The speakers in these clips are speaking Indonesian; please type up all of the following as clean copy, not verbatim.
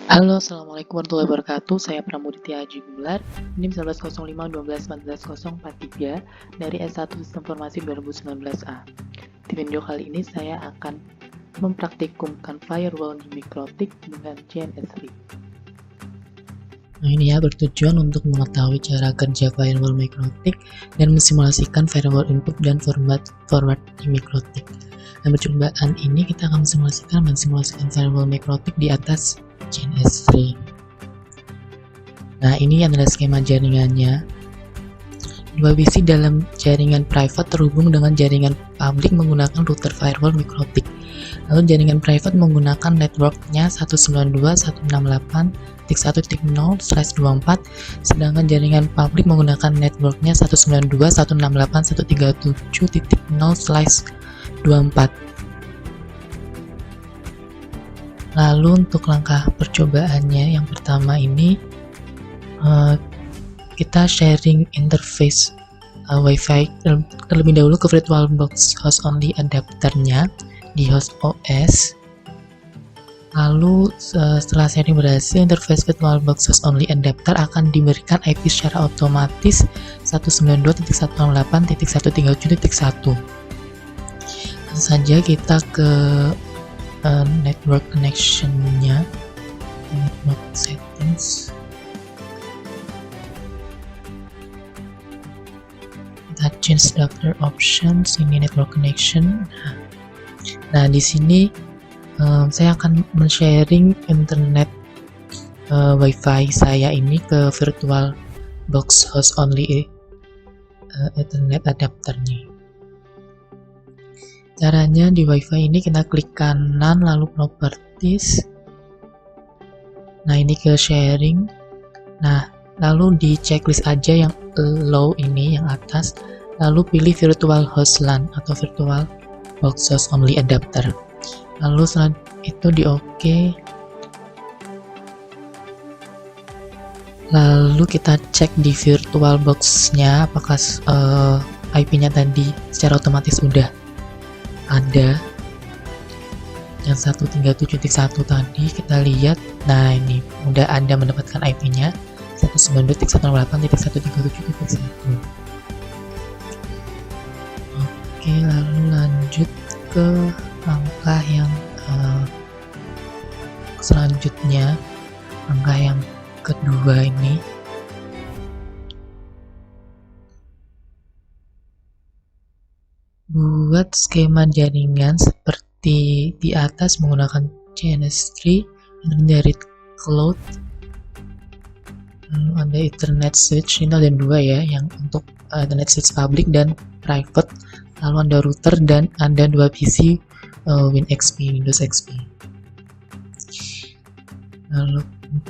Halo, assalamualaikum warahmatullahi wabarakatuh. Saya Pramuditya Haji Gumelar, NIM 1905-12-14043 dari S1 Sistem Informasi 2019A. Di video kali ini saya akan mempraktikumkan firewall di Mikrotik dengan JNS3. Nah, ini ya bertujuan untuk mengetahui cara kerja firewall Mikrotik dan mensimulasikan firewall input dan forward di Mikrotik. Nah, percobaan ini kita akan mensimulasikan firewall Mikrotik di atas JNS3. Nah, ini adalah skema jaringannya. Dua PC dalam jaringan private terhubung dengan jaringan publik menggunakan router firewall Mikrotik. Lalu jaringan private menggunakan networknya 192.168.1.0/24, sedangkan jaringan publik menggunakan networknya 192.168.1.37.0/24. Lalu untuk langkah percobaannya, yang pertama ini kita sharing interface Wi-Fi terlebih dahulu ke VirtualBox host only adapternya di host OS. Lalu setelah sharing berhasil, interface VirtualBox host only adapter akan diberikan IP secara otomatis 192.168.137.1. Langsung saja kita ke network connection-nya, network settings. Kita change adapter options, ini network connection. Nah, di sini saya akan men-sharing internet Wi-Fi saya ini ke VirtualBox host only Ethernet adapternya. Caranya di Wi-Fi ini kita klik kanan lalu properties. Nah, ini ke sharing. Nah, lalu di checklist aja yang low ini, yang atas, lalu pilih virtual host LAN atau virtual box host only adapter. Lalu setelah itu di OK. Lalu kita cek di virtual box-nya apakah IP-nya tadi secara otomatis udah ada. Yang 137.1 tadi kita lihat. Nah, ini udah ada mendapatkan IP-nya 192.168.137.1. Oke, lalu lanjut ke langkah yang selanjutnya, langkah yang kedua ini. Buat skema jaringan seperti di atas menggunakan JNS3 dari cloud. Lalu ada Ethernet switch, ini ada dua ya, yang untuk Ethernet switch public dan private. Lalu ada router dan ada dua PC Windows XP. Lalu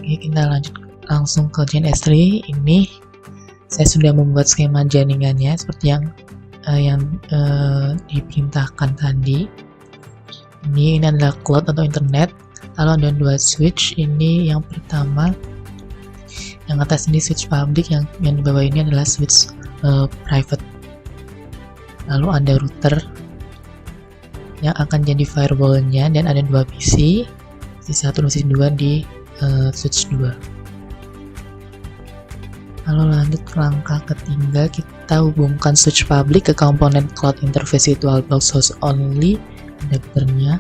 kita lanjut langsung ke JNS3. Ini saya sudah membuat skema jaringannya seperti yang diperintahkan tadi. Ini adalah cloud atau internet. Lalu ada dua switch. Ini yang pertama, yang atas ini switch public, yang di bawah ini adalah switch private. Lalu ada router yang akan jadi firewall-nya, dan ada dua PC, PC1 dan PC2 di switch 2. Lalu lanjut ke langkah ketiga, kita hubungkan switch public ke komponen cloud interface VirtualBox host only adapternya.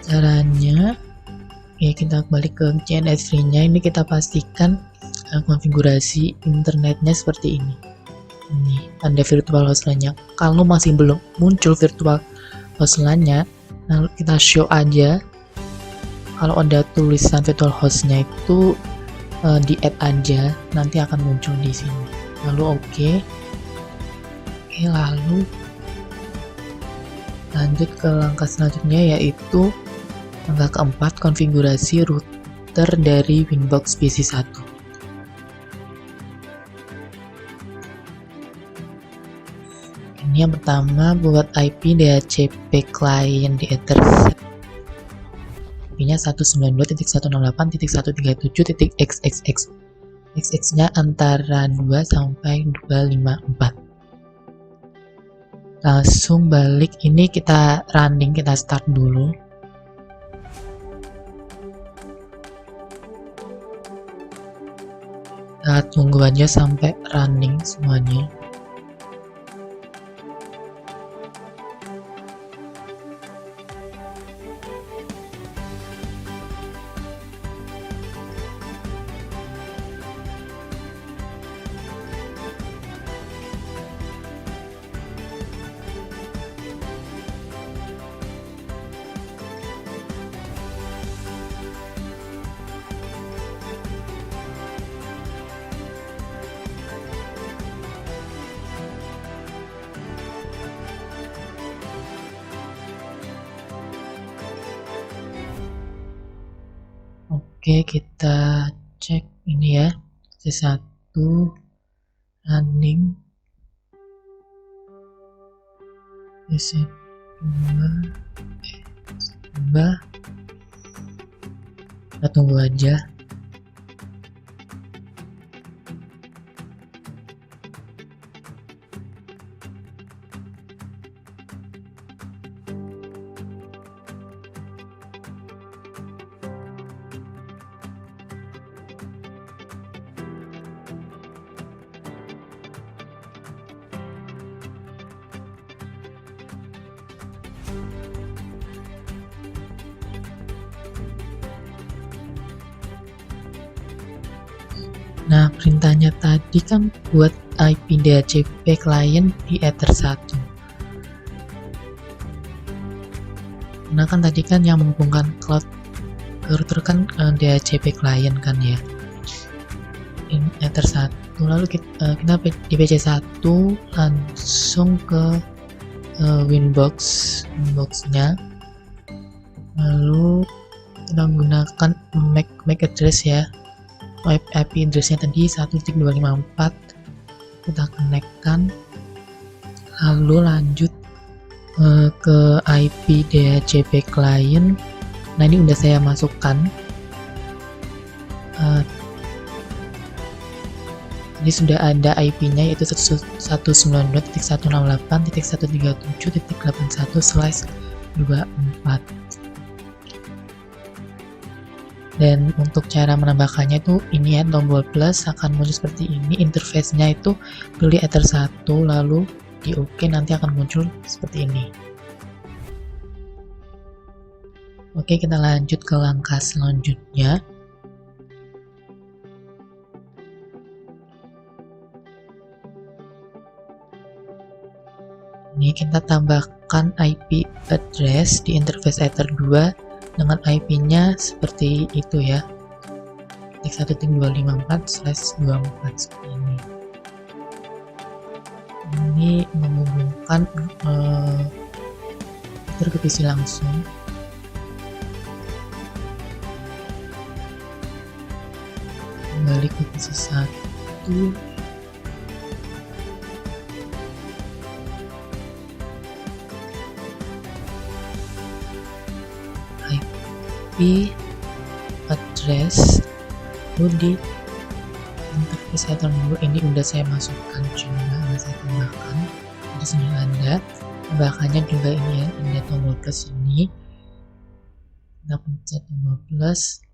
Caranya, ya kita balik ke JNS3-nya. Ini kita pastikan konfigurasi internetnya seperti ini. Ini ada virtual host LAN-nya. Kalau masih belum muncul virtual host LAN-nya, lalu kita show aja. Kalau ada tulisan virtual host-nya itu di add aja, nanti akan muncul di sini. Lalu oke, lalu lanjut ke langkah selanjutnya, yaitu langkah keempat, konfigurasi router dari Winbox PC1. Ini yang pertama, buat IP DHCP client di Ethernet. IP-nya 192.168.137.xxx. XX-nya antara 2 sampai 254. Langsung balik, ini kita running, kita start dulu. Kita tunggu aja sampai running semuanya. Oke, kita cek ini ya. C1 running. C2 kita tunggu aja. Nah, perintahnya tadi kan buat IP DHCP client di Ether 1. Nah, kan tadi kan yang menghubungkan cloud router kan DHCP client kan ya. Ini Ether 1. Lalu kita di PC1 langsung ke Winbox-nya. Lalu kita menggunakan MAC address ya. IP addressnya tadi 1.254 kita connect-kan, lalu lanjut ke IP DHCP client. Nah, ini udah saya masukkan. Ini sudah ada IP-nya yaitu 192.168.137.81/24. Dan untuk cara menambahkannya itu ini ya, tombol plus akan muncul seperti ini. Interface-nya itu pilih Ether 1 lalu di OK, nanti akan muncul seperti ini. Oke, kita lanjut ke langkah selanjutnya. Ini kita tambahkan IP address di interface Ether 2 dengan IP-nya seperti itu ya, 1.254/24 seperti ini. Ini menghubungkan ke PC langsung. Kembali ke PC 1. IP address di interface Ether 2 ini udah saya masukkan juga, saya tambahkan. Di sini ada tambahkannya juga ini ya, ada tombol plus ini. Kita pencet tombol plus.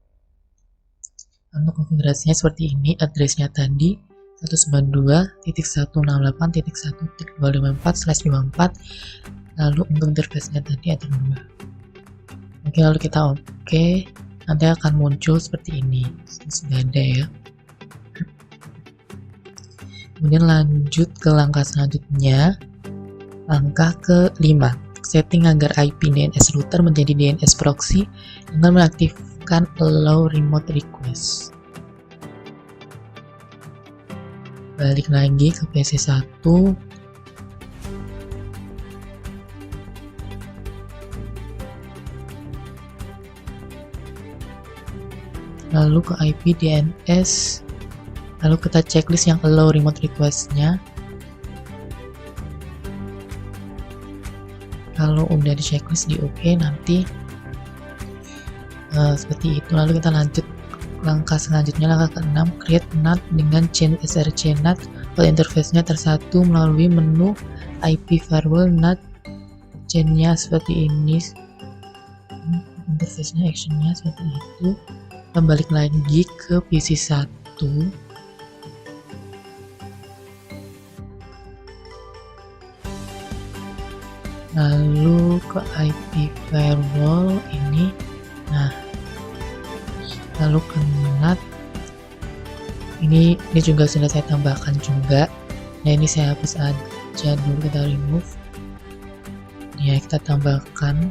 Untuk konfigurasinya seperti ini, addressnya tadi 192.168.1.254/24. Lalu untuk interface-nya tadi Ether 2. Oke, lalu kita oke, nanti akan muncul seperti ini. Sudah ada ya. Kemudian lanjut ke langkah selanjutnya, langkah ke-5, setting agar IP DNS router menjadi DNS proxy dengan mengaktifkan allow remote request. Balik lagi ke PC1. Lalu ke IP DNS, lalu kita checklist yang allow remote request-nya. Kalau udah di checklist di OK, nanti seperti itu. Lalu kita lanjut langkah selanjutnya, langkah ke-6, create NAT dengan chain SRC NAT. File interface-nya tersatu melalui menu IP firewall NAT. Chain-nya seperti ini, interface-nya, action-nya seperti itu. Kita balik lagi ke PC1. lalu ke IP firewall ini. Nah, lalu ke NAT ini juga sudah saya tambahkan juga. Nah, ini saya hapus aja dulu, kita remove ya. Kita tambahkan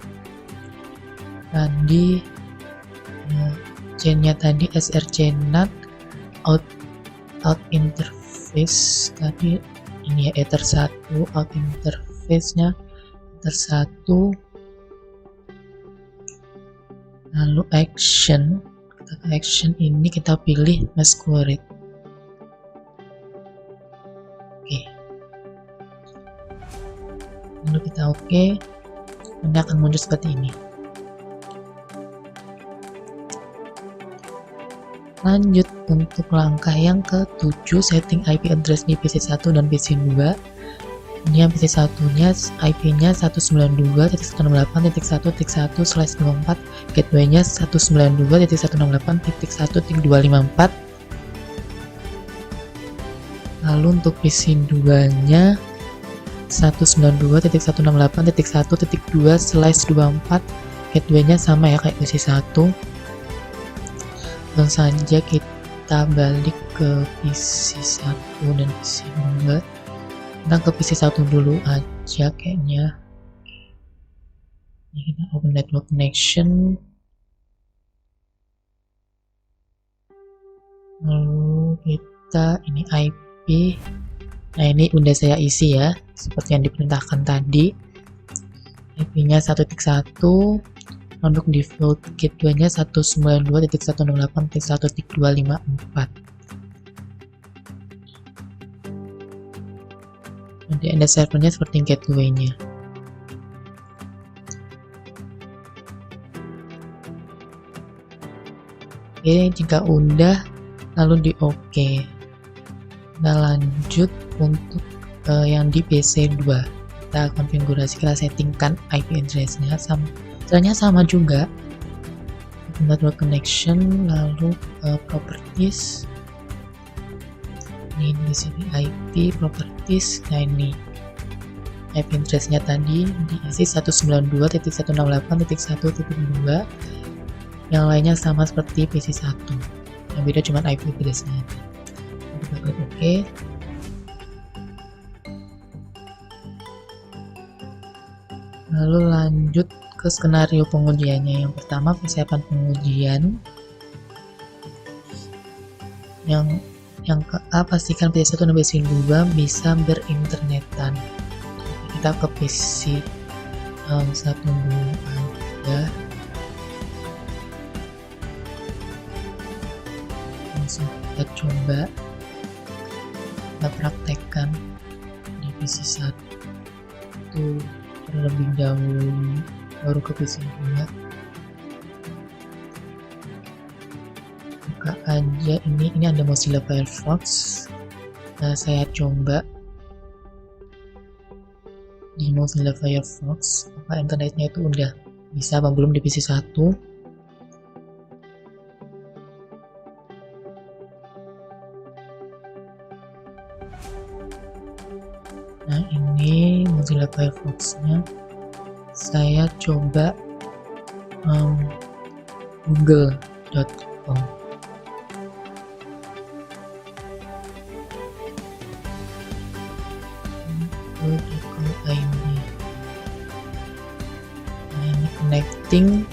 tadi chainnya tadi src NAT out interface tadi ini ya, ether 1 out interface nya ether 1, lalu action, kita ke action ini kita pilih masquerade. Oke, lalu kita oke, ini akan muncul seperti ini. Lanjut untuk langkah yang ke-7, setting IP address di PC1 dan PC2. Ini yang PC1 nya IP nya 192.168.1.1/24, gateway nya 192.168.1.254. Lalu untuk PC2 nya 192.168.1.2/24, gateway nya sama ya kayak PC1. Langsung saja kita balik ke PC1 dan PC2. Kita ke PC1 dulu aja kayaknya. Ini kita open network connection, lalu kita ini IP. Nah, ini udah saya isi ya seperti yang diperintahkan tadi. IP nya 1.1, untuk default gateway nya 192.168.1.254. Nanti ada servernya seperti gateway nya. Oke, jika udah lalu di OK. Kita lanjut untuk yang di PC2. Kita konfigurasi, kita settingkan IP address nya sama juga. Network connection, lalu properties. Ini di sini IP properties. Nah, ini IP address-nya tadi diisi 192.168.1.2. Yang lainnya sama seperti PC1. Yang beda cuma IP address-nya. Kita klik OK. Lalu lanjut ke skenario pengujiannya. Yang pertama, persiapan pengujian. Yang ke A, pastikan PC1 dan PC2 bisa berinternetan. Kita ke PC 1 dulu aja. Langsung kita coba, kita praktekkan di PC1 terlebih dahulu, baru ke PC2. Buka aja ini ada Mozilla Firefox. Nah, saya coba di Mozilla Firefox apa internetnya itu udah bisa apa belum di PC1. Nah, ini Mozilla Firefox-nya. Saya coba google.com. Nah, ini connecting.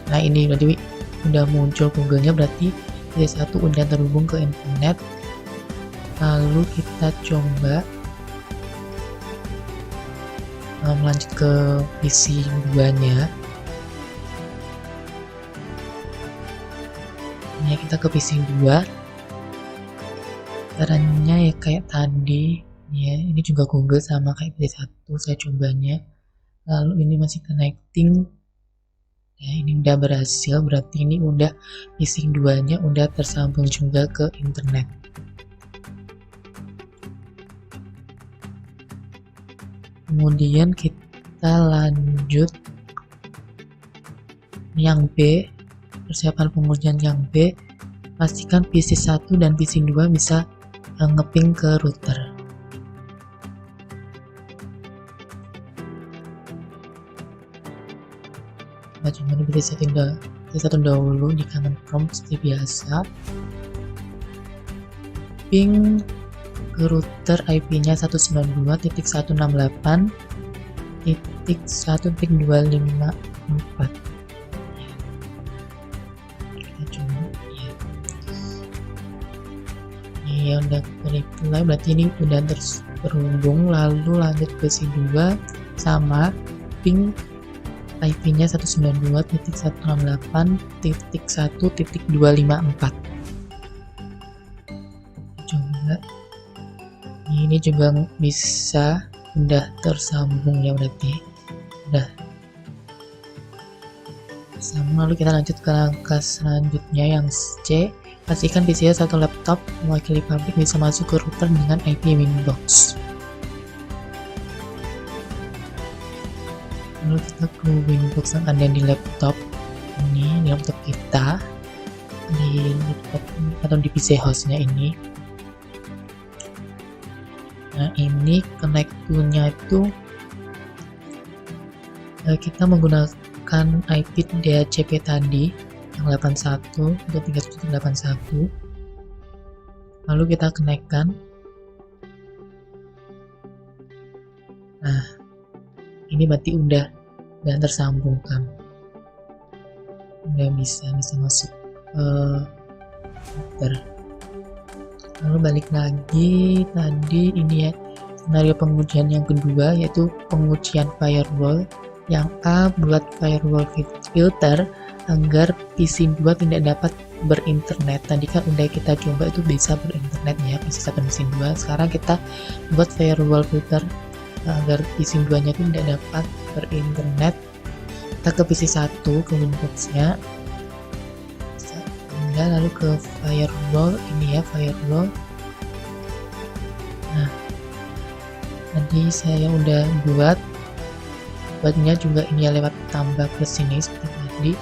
Nah, ini berarti udah muncul Google-nya, berarti PC1 udah terhubung ke internet. Lalu kita coba lanjut ke PC2 nya. Ini kita ke PC2. Caranya ya kayak tadi ya, ini juga Google sama kayak PC1 saya cobanya. Lalu ini masih connecting ya, ini udah berhasil, berarti ini udah PC2 nya udah tersambung juga ke internet. Kemudian kita lanjut yang B, persiapan pengujian yang B. Pastikan PC1 dan PC2 bisa ngeping ke router. cuma bisa setting dahulu di command prompt seperti biasa. Ping ke router IP-nya 192.168.1.254. Kita coba ya. Ini ya udah reply, berarti ini udah terhubung. Lalu lanjut ke si 2 sama ping IP-nya 192.168.1.254. Coba ini juga bisa udah tersambung ya, berarti udah tersambung. Lalu kita lanjut ke langkah selanjutnya yang C. Pastikan PC satu laptop mewakili pabrik bisa masuk ke router dengan IP Winbox. Lalu kita ke Winbox yang ada di laptop ini, di laptop kita, di laptop atau di PC hostnya ini. Nah, ini connect to-nya itu kita menggunakan IP DHCP tadi yang 81 atau 3181. Lalu kita connect-kan. Nah, ini berarti udah tersambung kan, udah bisa masuk router. Lalu balik lagi tadi ini ya, skenario pengujian yang kedua yaitu pengujian firewall. Yang A, buat firewall filter agar PC 2 tidak dapat berinternet. Tadi kan udah kita coba itu bisa berinternet ya PC 1 PC 2. Sekarang kita buat firewall filter agar PC 2 nya itu tidak dapat berinternet. Kita ke PC 1, ke Windows nya, lalu ke firewall ini ya, firewall. Nah, tadi saya udah buatnya juga ini ya, lewat tambah ke sini seperti tadi.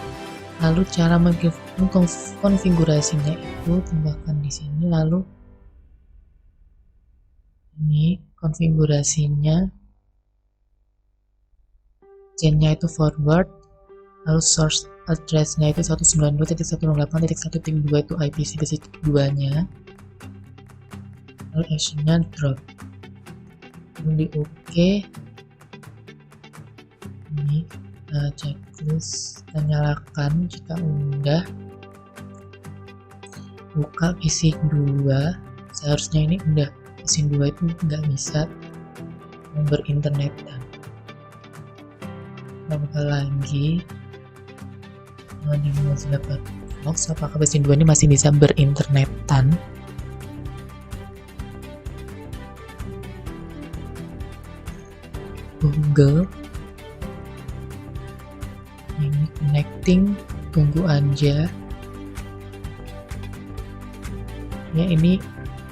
Lalu cara mengkonfigurasinya itu tambahkan di sini. Lalu ini konfigurasinya, chain-nya itu forward, lalu source address-nya itu 192.168.1.2 itu IPC 2 nya, lalu action-nya drop, lalu di OK. Ini checklist kita nyalakan. Jika udah, buka PC 2. Seharusnya ini udah, PC 2 itu nggak bisa berinternetan. Kita buka lagi di Mozilla Firefox, apakah PC 2 ini masih bisa berinternetan. Google ini connecting, tunggu aja ya. Ini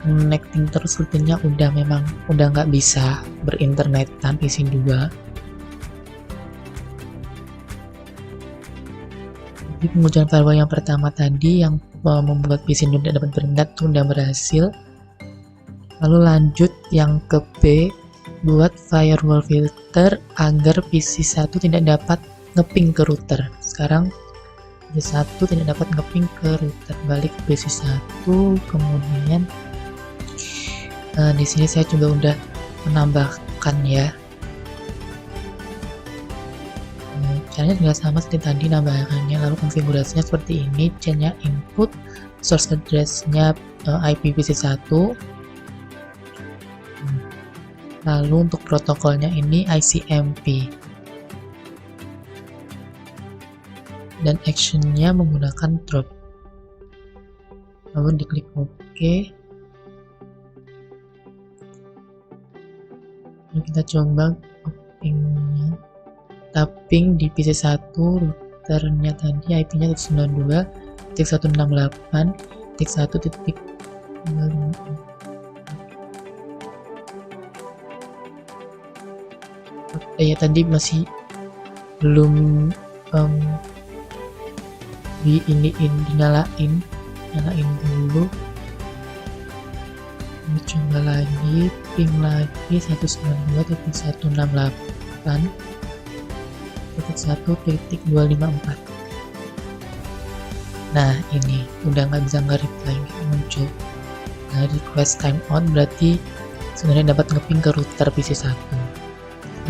connecting terus, sepertinya udah nggak bisa berinternetan PC 2. Jadi pengujian firewall yang pertama tadi yang membuat PC 2 tidak dapat berinternet itu udah berhasil. Lalu lanjut yang ke B, buat firewall filter agar PC 1 tidak dapat ngeping ke router. Sekarang PC 1 tidak dapat ngeping ke router. Balik ke PC 1, kemudian di sini saya juga udah menambahkan ya. Caranya juga sama seperti tadi nambahkannya. Lalu konfigurasinya seperti ini, chainnya input, source address-nya IP PC 1. Lalu untuk protokolnya ini ICMP. Dan actionnya menggunakan drop. Lalu diklik OK. Lalu kita coba pingnya. Tapping di PC 1, routernya tadi IP-nya 192.168.1.2. Ya tadi masih belum dinyalain dulu. Ini coba lagi, ping lagi 192.168.1.254. 1.1.254. Nah, ini udah nggak bisa nge-reply, muncul. Nah, request timeout berarti sebenarnya dapat ngeping ke router PC1.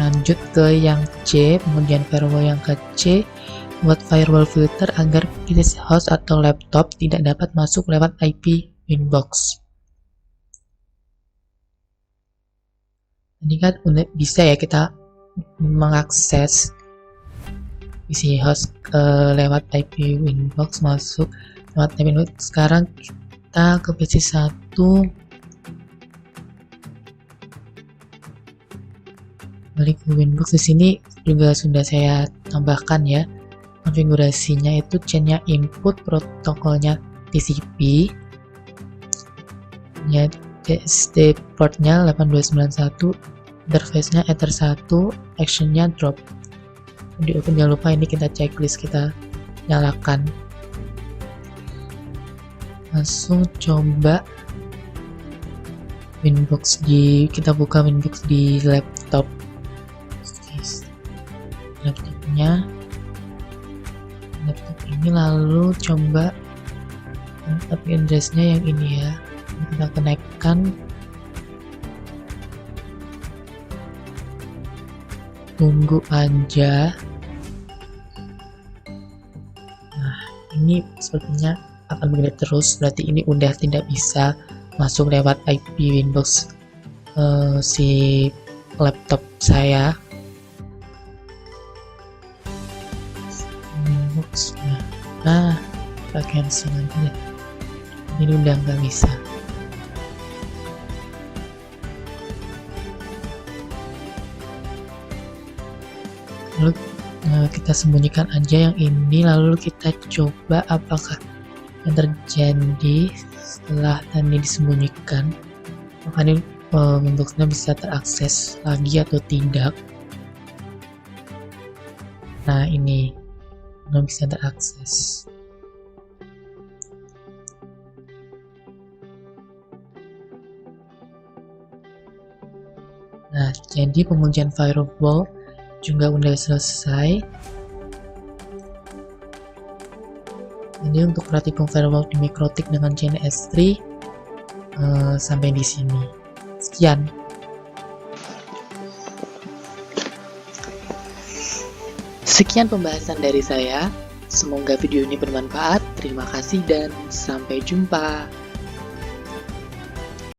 Lanjut ke yang C, pengujian firewall yang ke C, buat firewall filter agar PC host atau laptop tidak dapat masuk lewat IP inbox. Ini kan udah bisa ya kita mengakses PC host lewat IP inbox, masuk lewat IP inbox. Sekarang kita ke PC1, balik ke Winbox. Di sini juga sudah saya tambahkan ya konfigurasinya, itu chainnya input, protokolnya TCP ya, DSD portnya 8291, interface-nya Ether 1, actionnya drop. Di open, jangan lupa ini kita checklist, kita nyalakan. Langsung coba Winbox kita buka Winbox di laptop. Laptop ini, lalu coba IP address-nya yang ini ya, kita konekkan, tunggu aja. Nah, ini sepertinya akan begini terus, berarti ini udah tidak bisa masuk lewat IP Winbox si laptop saya. Nah, kita cancel aja. Ini udah nggak bisa. Lalu kita sembunyikan aja yang ini, lalu kita coba apakah yang terjadi setelah tadi disembunyikan, apakah ini Windows-nya bisa terakses lagi atau tidak. Nah, ini belum bisa terakses. Nah, jadi pengujian firewall juga udah selesai. Jadi untuk praktikum firewall di Mikrotik dengan CNS3 sampai di sini. Sekian. Sekian pembahasan dari saya. Semoga video ini bermanfaat. Terima kasih dan sampai jumpa.